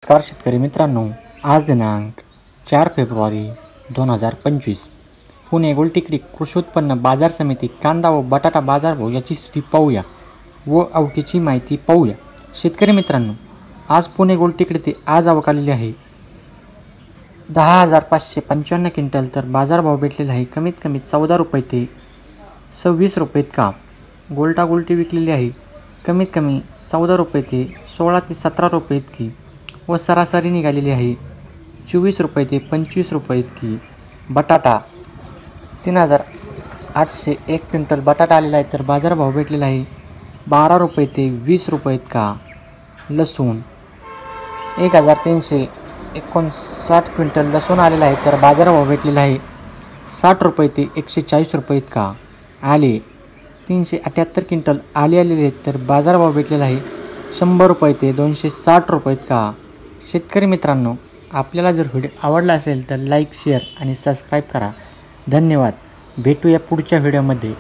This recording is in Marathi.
नमस्कार शेतकरी मित्रांनो, आज दिनांक 4 फेब्रुवारी 2025 पुणे गोलटेकडी कृषी उत्पन्न बाजार समिती कांदा व बटाटा बाजारभाव याची स्थिती पाहूया व आवकेची माहिती पाहूया। शेतकरी मित्रांनो, आज पुणे गोलटेकडीते आज आवक आलेली आहे 10,555 क्विंटल, तर बाजारभाव भेटलेला आहे कमीत कमी 14 रुपये ते 26 रुपये इतका। गोल्टा गोल्टी विकलेली आहे कमीत कमी 14 रुपये ते 16 ते 17 रुपये इतकी व सरासरी निघालेली आहे 24 रुपये ते 25 रुपये इतकी। बटाटा 3,801 क्विंटल बटाटा आलेला आहे, तर बाजारभाव भेटलेला आहे 12 रुपये ते 20 रुपये इतका। लसूण 1,359 क्विंटल लसूण आलेला आहे, तर बाजारभाव भेटलेला आहे 60 रुपये ते 140 रुपये इतका। आले 378 क्विंटल आले आलेले आहेत, तर बाजारभाव भेटलेला आहे 100 रुपये ते 260 रुपये इतका। शेतकरी मित्रांनो, आपल्याला जर व्हिडिओ आवडला असेल तर लाईक, शेअर आणि सबस्क्राईब करा। धन्यवाद। भेटूया पुढच्या व्हिडिओमध्ये।